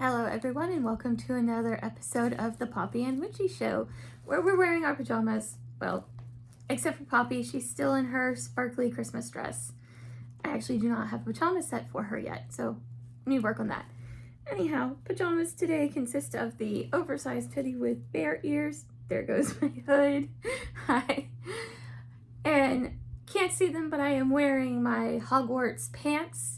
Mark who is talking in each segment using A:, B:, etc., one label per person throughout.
A: Hello everyone and welcome to another episode of the Poppy and Witchy show, where we're wearing our pajamas. Well, except for Poppy, she's still in her sparkly Christmas dress. I actually do not have a pajama set for her yet, so I need to work on that. Anyhow, pajamas today consist of the oversized hoodie with bear ears. There goes my hood. Hi. And can't see them, but I am wearing my Hogwarts pants.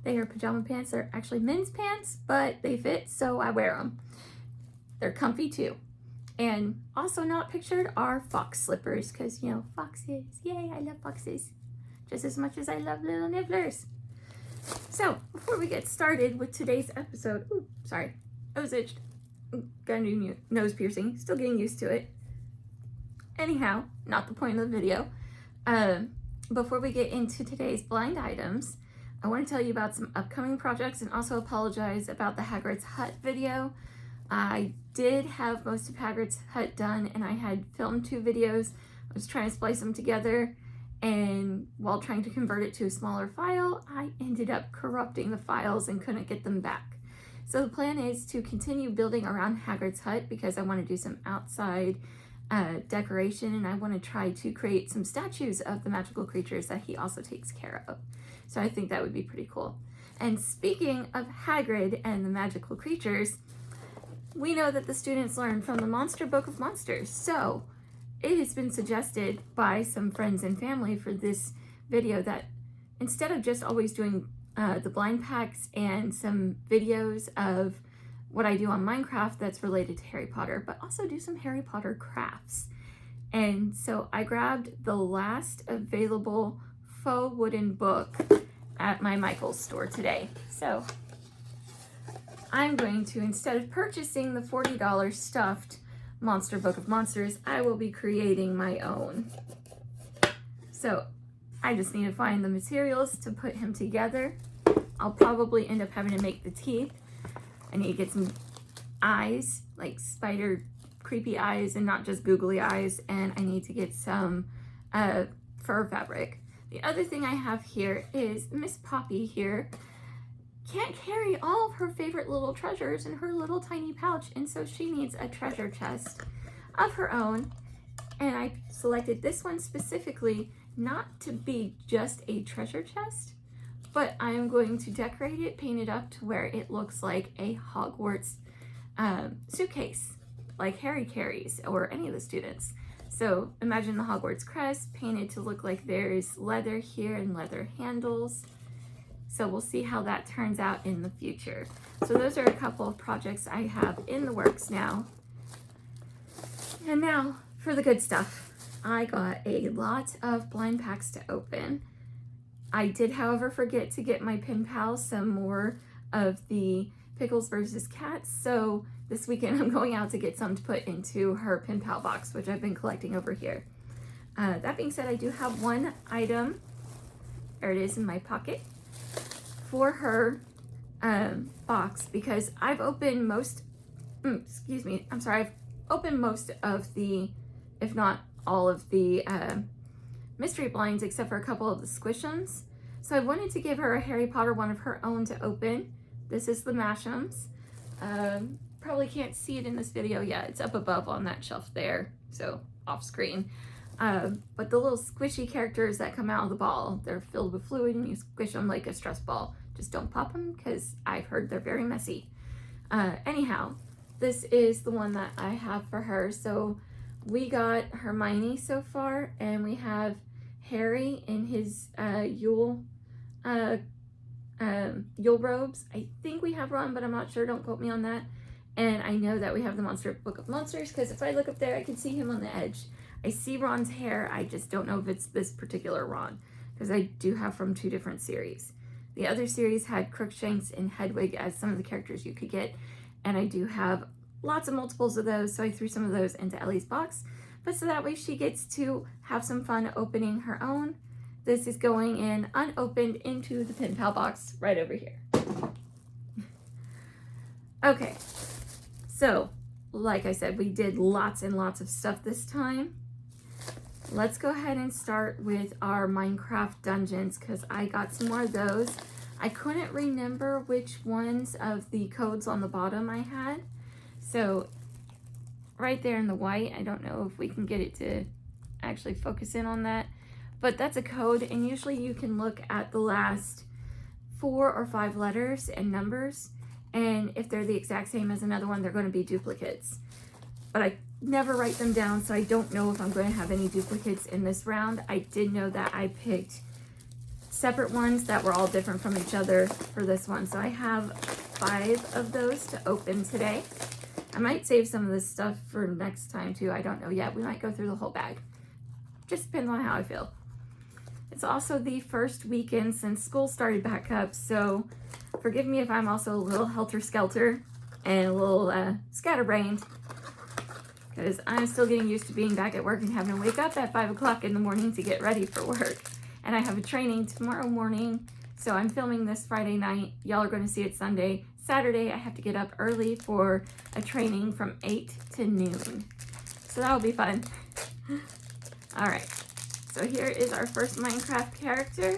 A: They are pajama pants. They're actually men's pants, but they fit, so I wear them. They're comfy too. And also not pictured are fox slippers, because, you know, foxes. Yay, I love foxes. Just as much as I love little nibblers. So, before we get started with today's episode, sorry, I was itched. Got a new nose piercing. Still getting used to it. Anyhow, not the point of the video. Before we get into today's blind items, I want to tell you about some upcoming projects and also apologize about the Hagrid's Hut video. I did have most of Hagrid's Hut done and I had filmed 2 videos. I was trying to splice them together, and while trying to convert it to a smaller file, I ended up corrupting the files and couldn't get them back. So the plan is to continue building around Hagrid's Hut because I want to do some outside decoration, and I want to try to create some statues of the magical creatures that he also takes care of. So I think that would be pretty cool. And speaking of Hagrid and the magical creatures, we know that the students learn from the Monster Book of Monsters. So it has been suggested by some friends and family for this video that instead of just always doing the blind packs and some videos of what I do on Minecraft that's related to Harry Potter, but also do some Harry Potter crafts. And so I grabbed the last available faux wooden book at my Michael's store today. So I'm going to, instead of purchasing the $40 stuffed Monster Book of Monsters, I will be creating my own. So I just need to find the materials to put him together. I'll probably end up having to make the teeth. I need to get some eyes, like spider creepy eyes and not just googly eyes, and I need to get some fur fabric. The other thing I have here is Miss Poppy here can't carry all of her favorite little treasures in her little tiny pouch, and so she needs a treasure chest of her own. And I selected this one specifically not to be just a treasure chest, but I am going to decorate it, paint it up to where it looks like a Hogwarts suitcase, like Harry carries, or any of the students. So imagine the Hogwarts crest painted to look like there's leather here and leather handles. So we'll see how that turns out in the future. So those are a couple of projects I have in the works now. And now for the good stuff. I got a lot of blind packs to open. I did, however, forget to get my pen pal some more of the Pickles versus Cats, so this weekend I'm going out to get some to put into her pen pal box, which I've been collecting over here. That being said, I do have one item, there it is in my pocket, for her box, because I've opened most, I've opened most of the, if not all of the mystery blinds except for a couple of the squishums. So I wanted to give her a Harry Potter one of her own to open. This is the Mash'ems. Probably can't see it in this video yet. It's up above on that shelf there, so off screen. But the little squishy characters that come out of the ball, they're filled with fluid and you squish them like a stress ball. Just don't pop them because I've heard they're very messy. Anyhow, this is the one that I have for her. So we got Hermione so far, and we have Harry in his Yule robes. I think we have Ron, but I'm not sure. Don't quote me on that. And I know that we have the Monster Book of Monsters, because if I look up there, I can see him on the edge. I see Ron's hair. I just don't know if it's this particular Ron, because I do have from 2 different series. The other series had Crookshanks and Hedwig as some of the characters you could get, and I do have lots of multiples of those, so I threw some of those into Ellie's box, but so that way she gets to have some fun opening her own. This is going in unopened into the pen pal box right over here. Okay, so like I said, we did lots and lots of stuff this time. Let's go ahead and start with our Minecraft dungeons, because I got some more of those. I couldn't remember which ones of the codes on the bottom I had. So right there in the white, I don't know if we can get it to actually focus in on that, but that's a code, and usually you can look at the last 4 or 5 letters and numbers, and if they're the exact same as another one, they're going to be duplicates. But I never write them down, so I don't know if I'm going to have any duplicates in this round. I did know that I picked separate ones that were all different from each other for this one, so I have 5 of those to open today. I might save some of this stuff for next time too. I don't know yet. We might go through the whole bag. Just depends on how I feel. It's also the first weekend since school started back up, so forgive me if I'm also a little helter-skelter and a little scatterbrained, because I'm still getting used to being back at work and having to wake up at 5 o'clock in the morning to get ready for work. And I have a training tomorrow morning, so I'm filming this Friday night. Y'all are going to see it Sunday. Saturday, I have to get up early for a training from 8 to noon. So that'll be fun. All right, so here is our first Minecraft character.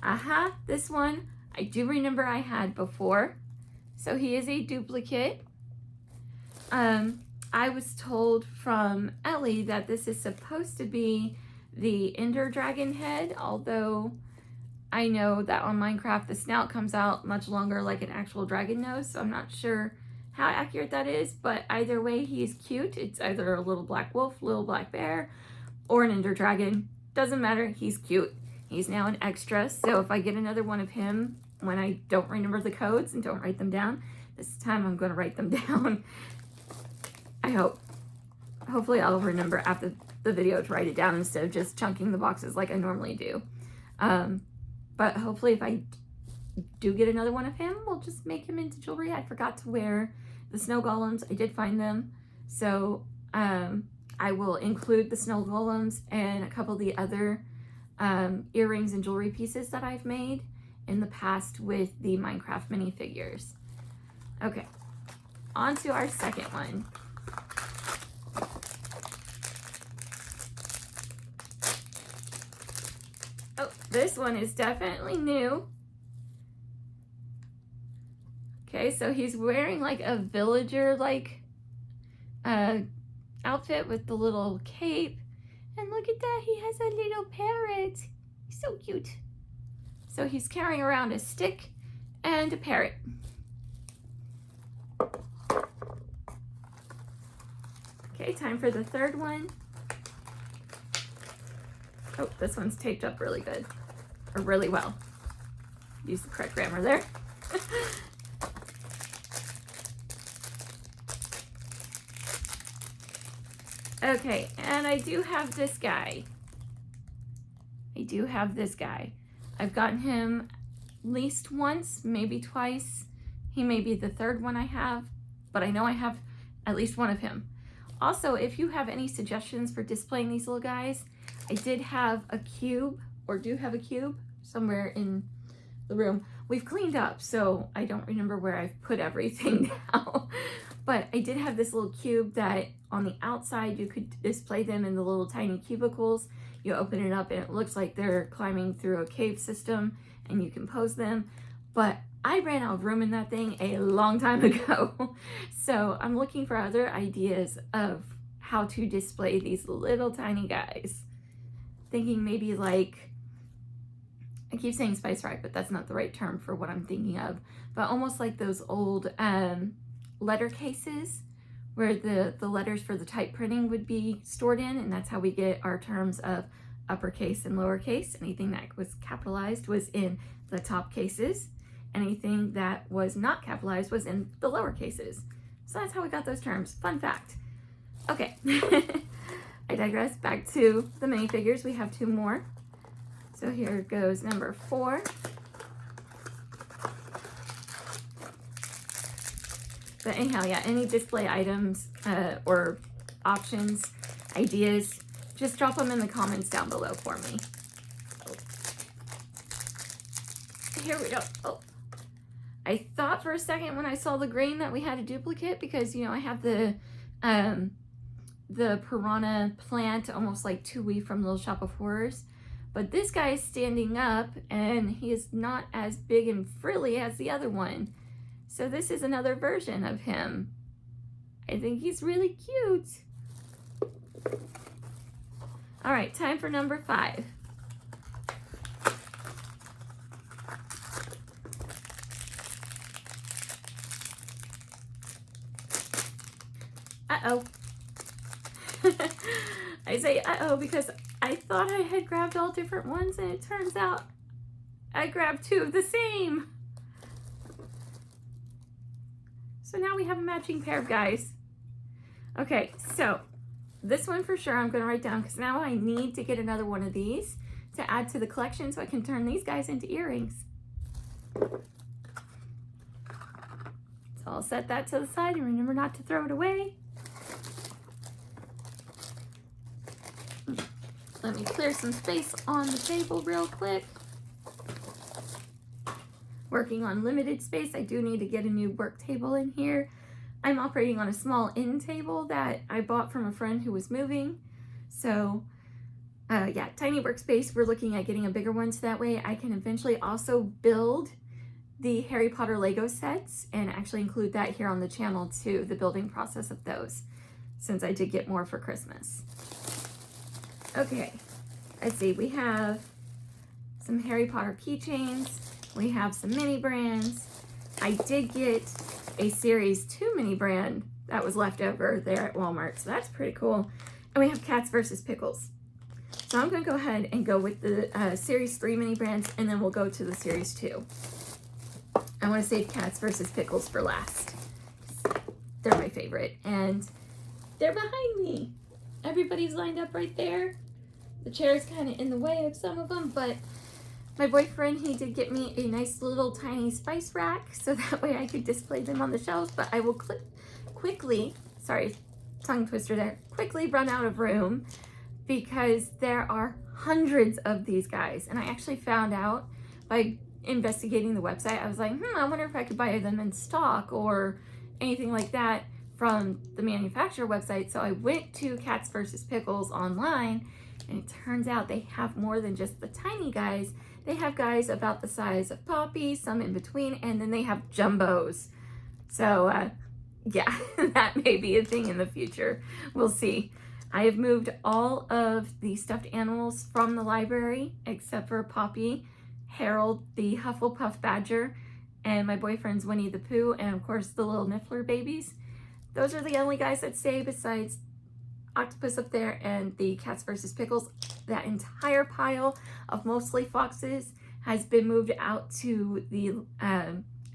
A: Aha, this one I do remember I had before. So he is a duplicate. I was told from Ellie that this is supposed to be the Ender Dragon head, although I know that on Minecraft the snout comes out much longer like an actual dragon nose, so I'm not sure how accurate that is, but either way he's cute. It's either a little black wolf, little black bear, or an Ender Dragon. Doesn't matter, he's cute. He's now an extra, so if I get another one of him when I don't remember the codes and don't write them down, this time I'm going to write them down. I hope. Hopefully I'll remember after the video to write it down instead of just chunking the boxes like I normally do. But hopefully if I do get another one of him, we'll just make him into jewelry. I forgot to wear the snow golems. I did find them. So I will include the snow golems and a couple of the other earrings and jewelry pieces that I've made in the past with the Minecraft minifigures. Okay, on to our second one. Oh, this one is definitely new. Okay, so he's wearing like a villager outfit with the little cape. And look at that, he has a little parrot. He's so cute. So he's carrying around a stick and a parrot. Okay, time for the third one. Oh, this one's taped up really good, or really well. Use the correct grammar there. Okay, and I do have this guy. I've gotten him at least once, maybe twice. He may be the third one I have, but I know I have at least one of him. Also, if you have any suggestions for displaying these little guys, I did have a cube, or do have a cube, somewhere in the room. We've cleaned up, so I don't remember where I've put everything now. But I did have this little cube that on the outside you could display them in the little tiny cubicles. You open it up and it looks like they're climbing through a cave system and you can pose them. But I ran out of room in that thing a long time ago. So I'm looking for other ideas of how to display these little tiny guys. Thinking maybe like, I keep saying spice rack, but that's not the right term for what I'm thinking of. But almost like those old letter cases where the letters for the type printing would be stored in, and that's how we get our terms of uppercase and lowercase. Anything that was capitalized was in the top cases. Anything that was not capitalized was in the lower cases. So that's how we got those terms. Fun fact. Okay. I digress. Back to the minifigures. We have 2 more. So here goes number 4. But anyhow, yeah, any display items or options, ideas, just drop them in the comments down below for me. Oh. Here we go. Oh. I thought for a second when I saw the green that we had a duplicate because, you know, I have the piranha plant, almost like Tui from Little Shop of Horrors. But this guy is standing up, and he is not as big and frilly as the other one. So this is another version of him. I think he's really cute. All right, time for number 5. Uh-oh. I say uh-oh because I thought I had grabbed all different ones, and it turns out I grabbed 2 of the same. So now we have a matching pair of guys. Okay, so this one for sure I'm going to write down because now I need to get another one of these to add to the collection so I can turn these guys into earrings. So I'll set that to the side and remember not to throw it away. Let me clear some space on the table real quick. Working on limited space, I do need to get a new work table in here. I'm operating on a small end table that I bought from a friend who was moving. So yeah, tiny workspace. We're looking at getting a bigger one so that way I can eventually also build the Harry Potter Lego sets and actually include that here on the channel too, the building process of those, since I did get more for Christmas. Okay, let's see, we have some Harry Potter keychains, we have some mini brands. I did get a Series 2 mini brand that was left over there at Walmart, so that's pretty cool. And we have Cats versus Pickles. So I'm going to go ahead and go with the Series 3 mini brands, and then we'll go to the Series 2. I want to save Cats versus Pickles for last. They're my favorite, and they're behind me. Everybody's lined up right there. The chair's kind of in the way of some of them, but my boyfriend, he did get me a nice little tiny spice rack so that way I could display them on the shelves, but I will quickly, sorry, tongue twister there, quickly run out of room because there are hundreds of these guys. And I actually found out by investigating the website, I was like, I wonder if I could buy them in stock or anything like that from the manufacturer website. So I went to Cats versus Pickles online, and it turns out they have more than just the tiny guys. They have guys about the size of Poppy, some in between, and then they have jumbos. So yeah, that may be a thing in the future. We'll see. I have moved all of the stuffed animals from the library except for Poppy, Harold, the Hufflepuff Badger, and my boyfriend's Winnie the Pooh, and of course the little Niffler babies. Those are the only guys that stay besides Octopus up there and the Cats versus Pickles. That entire pile of mostly foxes has been moved out to the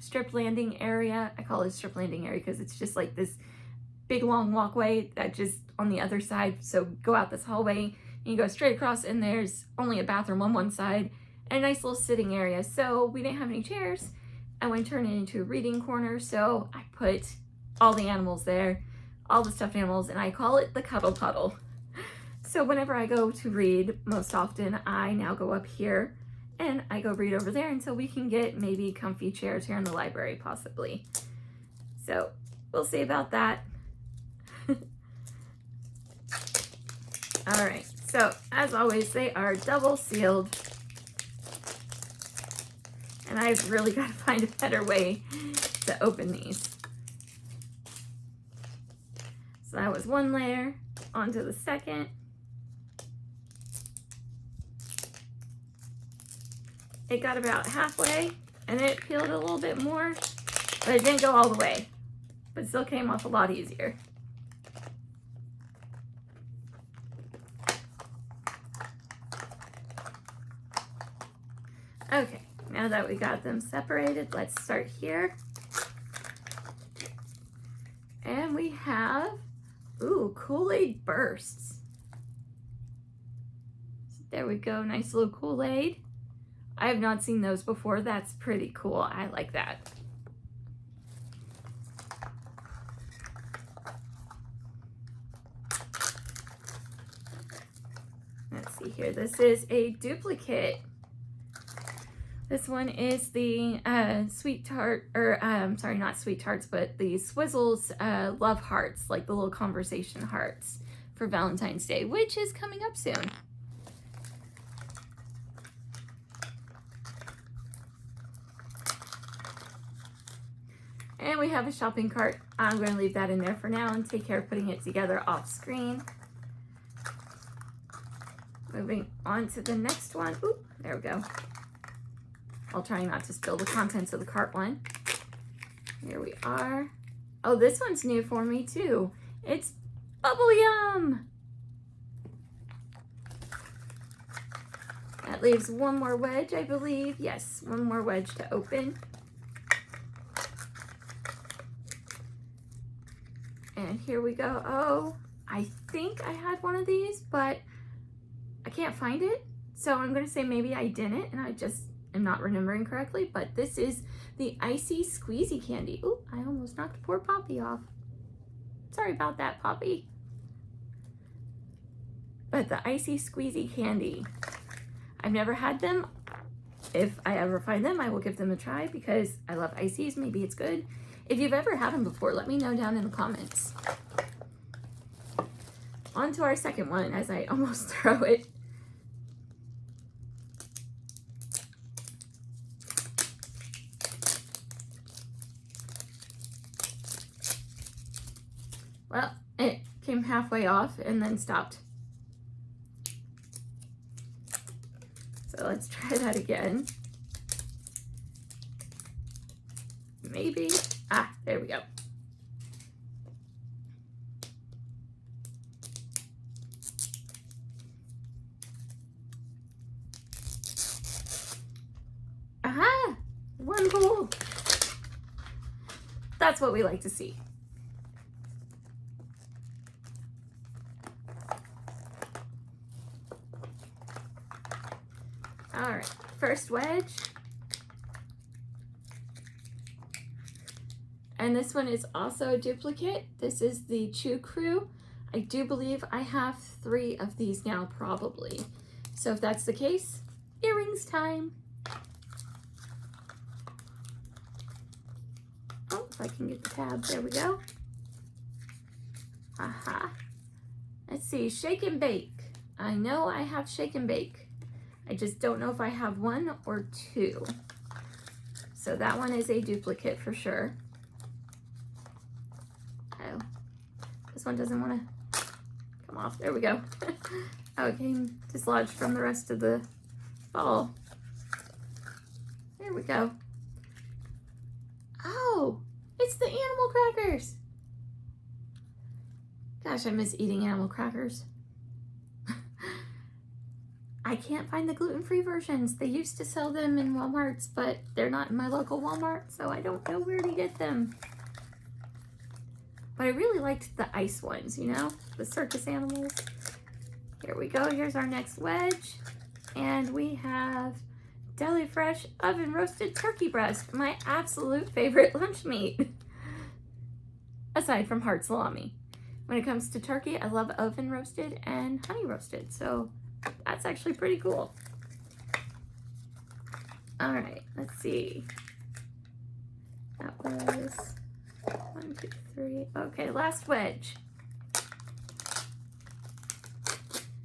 A: strip landing area. I call it strip landing area because it's just like this big long walkway that just on the other side. So go out this hallway and you go straight across, and there's only a bathroom on one side and a nice little sitting area. So we didn't have any chairs. I went and turned it into a reading corner. So I put all the animals there, all the stuffed animals, and I call it the Cuddle Puddle. So whenever I go to read, most often I now go up here and I go read over there until we can get maybe comfy chairs here in the library possibly. So we'll see about that. All right, so as always, they are double sealed. And I've really got to find a better way to open these. So that was one layer, onto the second. It got about halfway, and then it peeled a little bit more, but it didn't go all the way, but it still came off a lot easier. Okay, now that we got them separated, let's start here. And we have, ooh, Kool-Aid bursts. There we go, nice little Kool-Aid. I have not seen those before. That's pretty cool. I like that. Let's see here. This is a duplicate. This one is the Sweet Tart, or sorry, not Sweet Tarts, but the Swizzles Love Hearts, like the little conversation hearts for Valentine's Day, which is coming up soon. And we have a shopping cart. I'm going to leave that in there for now and take care of putting it together off screen. Moving on to the next one. Ooh, there we go. I'll try not to spill the contents of the cart one. Here we are. Oh, this one's new for me too. It's Bubble Yum. That leaves one more wedge, I believe. Yes, one more wedge to open. And here we go. Oh, I think I had one of these, but I can't find it. So I'm going to say maybe I didn't, and I just am not remembering correctly. But this is the Icy Squeezy Candy. Ooh, I almost knocked poor Poppy off. Sorry about that, Poppy. But the Icy Squeezy Candy. I've never had them. If I ever find them, I will give them a try because I love ices. Maybe it's good. If you've ever had them before, let me know down in the comments. On to our second one as I almost throw it. Well, it came halfway off and then stopped. So let's try that again. Maybe. Ah, there we go. Aha! One hole. That's what we like to see. All right, first wedge. And this one is also a duplicate. This is the Chew Crew. I do believe I have 3 of these now, probably. So if that's the case, earrings time. Oh, if I can get the tab, there we go. Aha. Let's see, shake and bake. I know I have shake and bake. I just don't know if I have 1 or 2. So that one is a duplicate for sure. Oh, this one doesn't want to come off. There we go. Oh, it came dislodged from the rest of the ball. There we go. Oh, it's the animal crackers. Gosh, I miss eating animal crackers. I can't find the gluten-free versions. They used to sell them in Walmarts, but they're not in my local Walmart, so I don't know where to get them. But I really liked the ice ones, you know, the circus animals. Here we go. Here's our next wedge. And we have Deli Fresh oven roasted turkey breast, my absolute favorite lunch meat. Aside from hard salami. When it comes to turkey, I love oven roasted and honey roasted, so that's actually pretty cool. All right, let's see. That was 1, 2, 3. Okay, last wedge.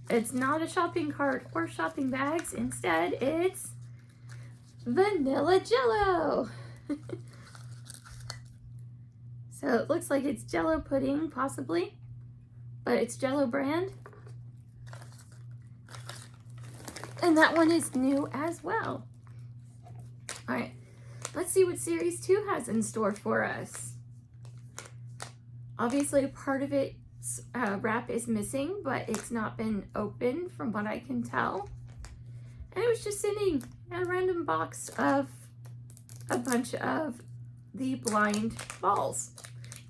A: It's not a shopping cart or shopping bags. Instead, it's vanilla Jello. So it looks like it's Jello pudding, possibly, but it's Jello brand. And that one is new as well. All right, let's see what Series 2 has in store for us. Obviously, part of its wrap is missing, but it's not been opened from what I can tell. And it was just sitting in a random box of a bunch of the blind balls.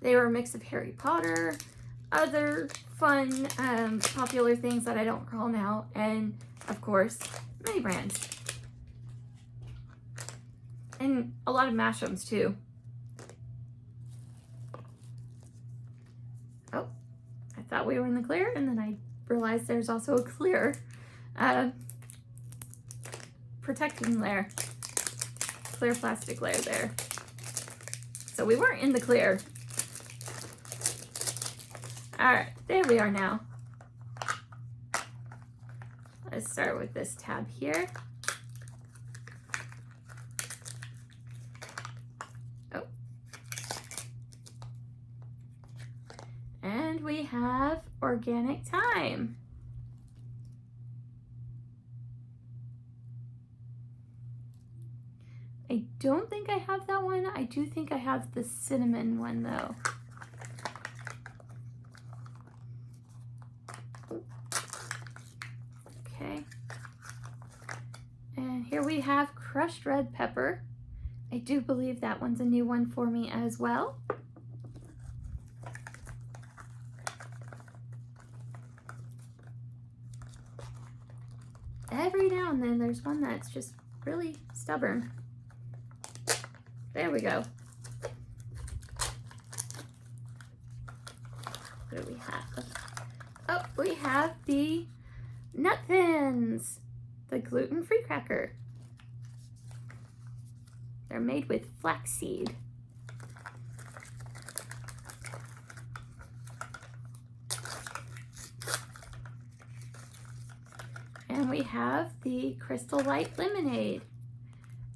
A: They were a mix of Harry Potter, other fun, popular things that I don't recall now, and of course, many brands. And a lot of mashups too. Oh, I thought we were in the clear, and then I realized there's also a clear protecting layer, clear plastic layer there. So we weren't in the clear. All right, there we are now. Let's start with this tab here. Oh, And we have Organic Thyme. I don't think I have that one. I do think I have the cinnamon one though. Okay. And here we have crushed red pepper. I do believe that one's a new one for me as well. Every now and then there's one that's just really stubborn. There we go. What do we have? Oh, we have the Nut Thins, the gluten-free cracker. They're made with flaxseed. And we have the Crystal Light Lemonade.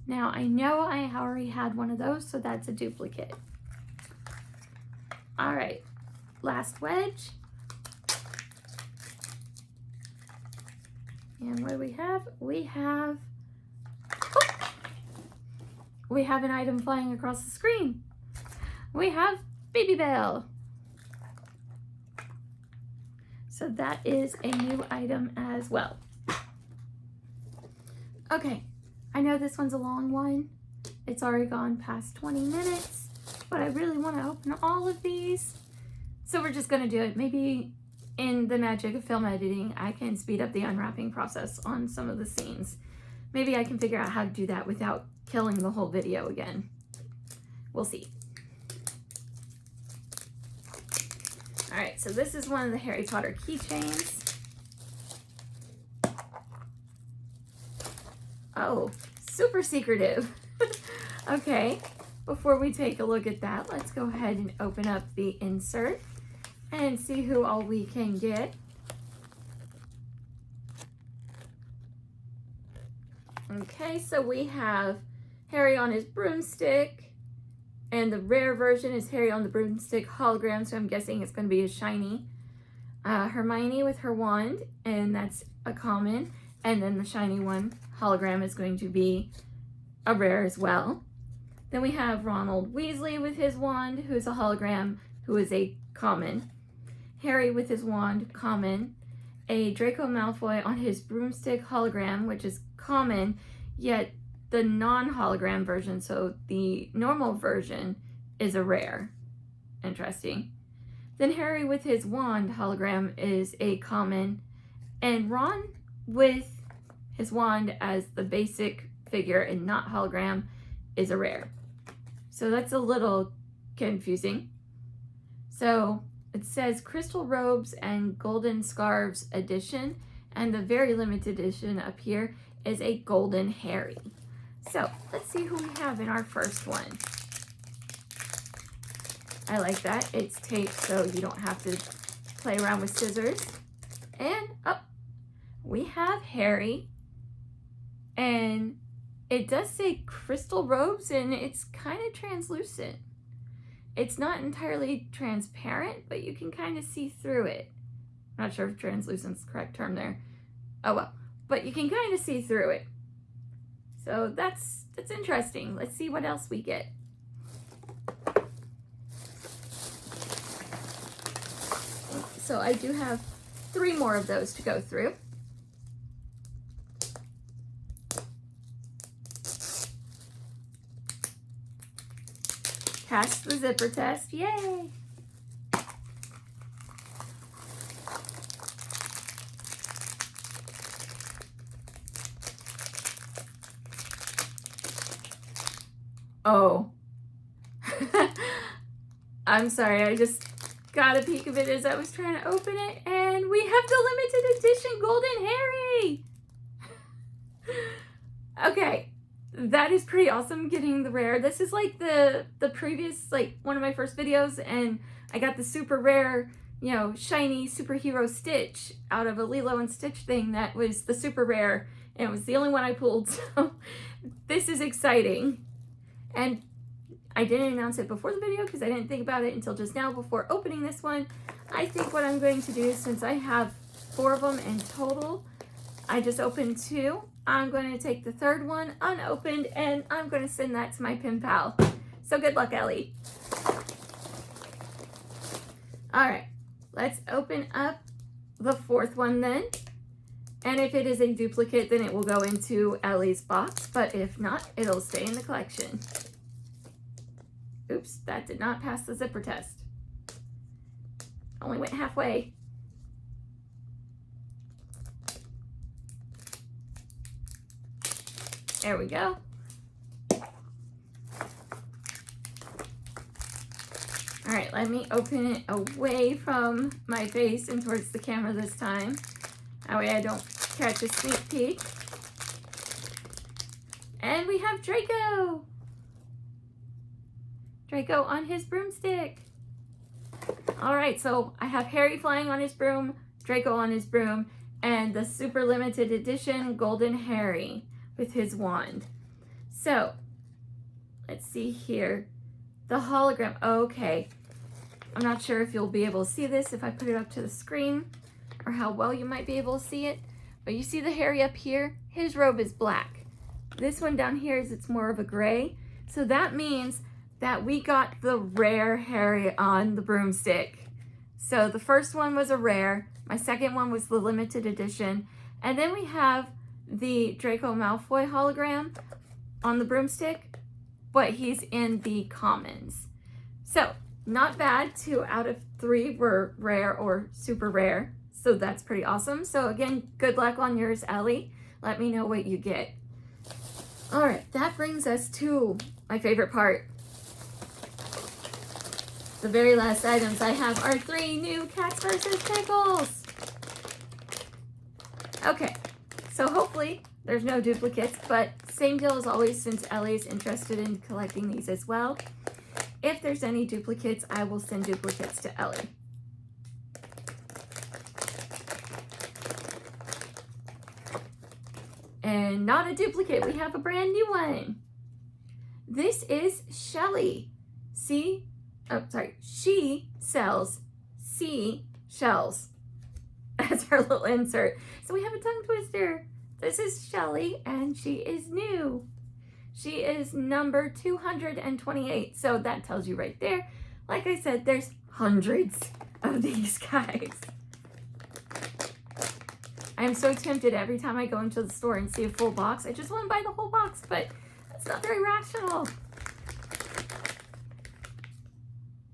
A: Now, I know I already had one of those, so that's a duplicate. All right, last wedge. And what do we have? We have an item flying across the screen. We have Baby Bell. So that is a new item as well. Okay, I know this one's a long one. It's already gone past 20 minutes, but I really want to open all of these. So we're just gonna do it. Maybe in the magic of film editing, I can speed up the unwrapping process on some of the scenes. Maybe I can figure out how to do that without killing the whole video again. We'll see. All right, so this is one of the Harry Potter keychains. Oh, super secretive. Okay, before we take a look at that, let's go ahead and open up the insert and see who all we can get. Okay, so we have Harry on his broomstick, and the rare version is Harry on the broomstick hologram, so I'm guessing it's going to be a shiny. Hermione with her wand, and that's a common, and then the shiny one, hologram, is going to be a rare as well. Then we have Ronald Weasley with his wand, who's a hologram, who is a common. Harry with his wand, common. A Draco Malfoy on his broomstick hologram, which is common, yet the non-hologram version, so the normal version, is a rare. Interesting. Then Harry with his wand hologram is a common, and Ron with his wand as the basic figure and not hologram is a rare. So that's a little confusing. So it says Crystal Robes and Golden Scarves edition, and the very limited edition up here is a Golden Harry. So let's see who we have in our first one. I like that. It's taped so you don't have to play around with scissors. And we have Harry, and it does say Crystal Robes, and it's kind of translucent. It's not entirely transparent, but you can kind of see through it. Not sure if translucent's the correct term there. Oh well, but you can kind of see through it. So that's interesting. Let's see what else we get. So I do have 3 more of those to go through. Pass the zipper test, yay! Oh. I'm sorry, I just got a peek of it as I was trying to open it, and we have the limited edition Golden Harry! Okay. That is pretty awesome, getting the rare. This is like the previous, like one of my first videos, and I got the super rare, you know, shiny superhero Stitch out of a Lilo and Stitch thing that was the super rare, and it was the only one I pulled, so this is exciting. And I didn't announce it before the video because I didn't think about it until just now before opening this one. I think what I'm going to do, since I have 4 of them in total, I just opened 2. I'm going to take the third one unopened and I'm going to send that to my pen pal. So good luck, Ellie. All right, let's open up the 4th one then. And if it is a duplicate, then it will go into Ellie's box. But if not, it'll stay in the collection. Oops, that did not pass the zipper test. Only went halfway. There we go. All right, let me open it away from my face and towards the camera this time. That way I don't catch a sneak peek. And we have Draco. Draco on his broomstick. All right, so I have Harry flying on his broom, Draco on his broom, and the super limited edition Golden Harry with his wand. So let's see here. The hologram. Okay. I'm not sure if you'll be able to see this if I put it up to the screen or how well you might be able to see it. But you see the Harry up here? His robe is black. This one down here it's more of a gray. So that means that we got the rare Harry on the broomstick. So the first one was a rare. My second one was the limited edition. And then we have the Draco Malfoy hologram on the broomstick, but he's in the commons. So not bad. 2 out of 3 were rare or super rare. So that's pretty awesome. So again, good luck on yours, Ellie. Let me know what you get. All right, that brings us to my favorite part. The very last items I have are 3 new Cats vs. Pickles. Okay, so hopefully there's no duplicates, but same deal as always since Ellie's interested in collecting these as well. If there's any duplicates, I will send duplicates to Ellie. And not a duplicate, we have a brand new one. This is Shelly. She sells seashells as her little insert. So we have a tongue twister. This is Shelly and she is new. She is number 228. So that tells you right there. Like I said, there's hundreds of these guys. I am so tempted every time I go into the store and see a full box. I just want to buy the whole box, but that's not very rational.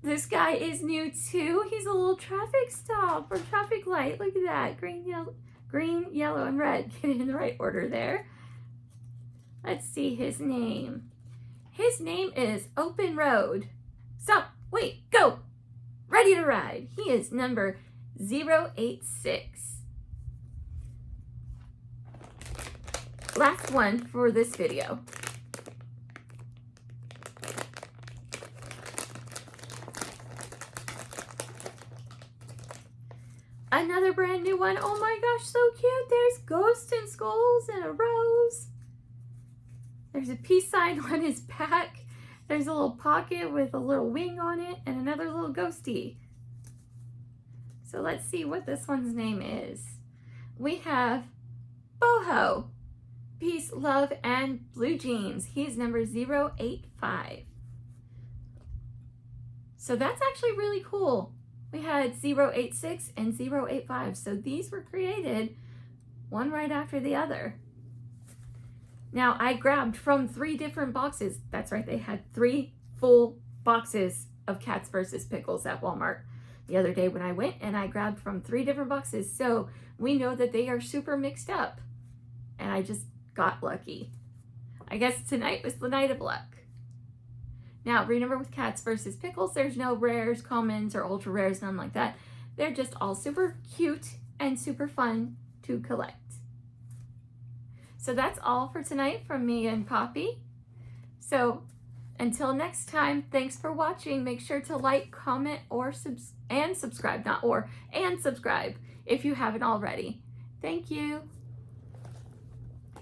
A: This guy is new too. He's a little traffic stop or traffic light. Look at that. Green, yellow, and red. Get it in the right order there. Let's see his name. His name is Open Road. Stop. Wait. Go. Ready to ride. He is number 086. Last one for this video. Another brand new one. Oh my gosh, so cute. There's ghosts and skulls and a rose. There's a peace sign on his back. There's a little pocket with a little wing on it and another little ghosty. So let's see what this one's name is. We have Boho. Peace, love, and blue jeans. He's number 085. So that's actually really cool. We had 086 and 085. So these were created one right after the other. Now I grabbed from 3 different boxes. That's right, they had 3 full boxes of Cats vs. Pickles at Walmart the other day when I went, and I grabbed from 3 different boxes. So we know that they are super mixed up. And I just got lucky. I guess tonight was the night of luck. Now, remember with Cats vs. Pickles, there's no rares, commons, or ultra rares, none like that. They're just all super cute and super fun to collect. So that's all for tonight from me and Poppy. So until next time, thanks for watching. Make sure to like, comment, or subscribe if you haven't already. Thank you.